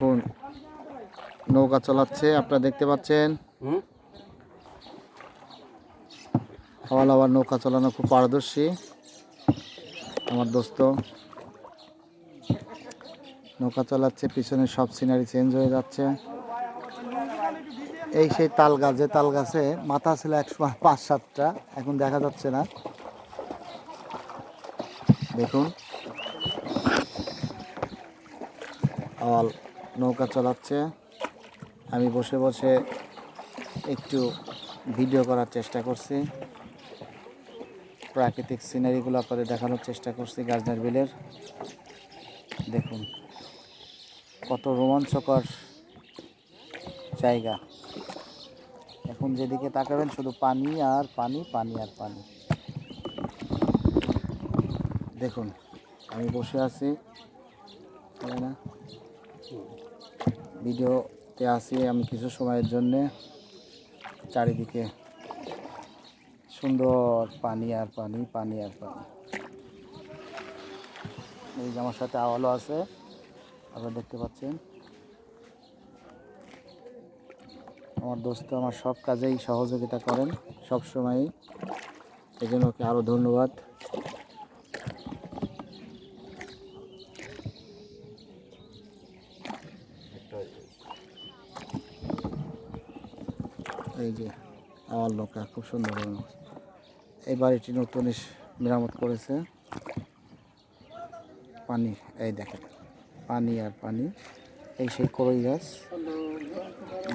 এখন নৌকা চালাচ্ছে, আপনারা দেখতে পাচ্ছেন। হাওয়াল আবার নৌকা চালানো খুব পারদর্শী আমার দোস্ত। নৌকা চালাচ্ছে, পিছনে সব সিনারি চেঞ্জ হয়ে যাচ্ছে। এই সেই তাল গাছ, যে তাল গাছে মাথা ছিল একসময় 5-7টা, এখন দেখা যাচ্ছে না। দেখুন হাওয়াল নৌকা চালাচ্ছে, আমি বসে বসে একটু ভিডিও করার চেষ্টা করছি। প্রাকৃতিক সিনারিগুলো আপনাদের দেখানোর চেষ্টা করছি। গাজনার বিলের দেখুন কত রোমাঞ্চকর জায়গা। এখন যেদিকে তাকাবেন শুধু পানি আর পানি, পানি আর পানি। দেখুন আমি বসে আছি, তাই না? ভিডিওতে আছি আমি কিছু সময়ের জন্যে। চারিদিকে সুন্দর পানি আর পানি, পানি আর পানি। এই যে আমার সাথে আওয়ালও আছে, আপনারা দেখতে পাচ্ছেন। আমার দোস্ত আমার সব কাজেই সহযোগিতা করেন সব সময়ই, এই জন্য ওকে আরও ধন্যবাদ। এই যে আওয়াল নৌকা খুব সুন্দর। এই বাড়িটি নতুন মেরামত করেছে। পানি, এই দেখেন পানি আর পানি। এই সেই কড়ই গাছ,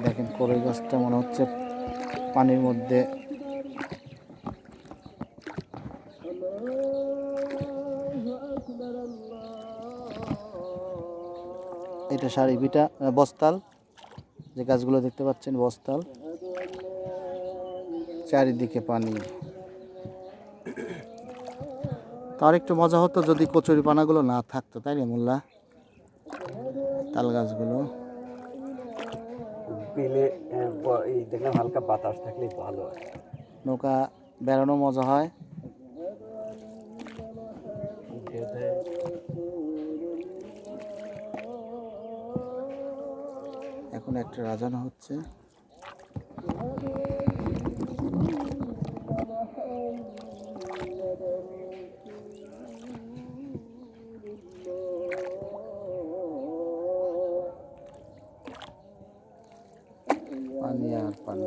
দেখেন কড়ই গাছটা মনে হচ্ছে পানির মধ্যে। এটা সারি বিটা বস্তাল, যে গাছগুলো দেখতে পাচ্ছেন বস্তাল। চারিদিকে পানি। তার একটু মজা হতো যদি কচুরি পানাগুলো না থাকতো, তাই না মোল্লা? তাল গাছগুলো বিলে দেখলাম হালকা বাতাস থাকলে ভালো হয়, নৌকা বেড়ানো মজা হয়। এখন একটা রাজানো হচ্ছে। পানি আর পানি।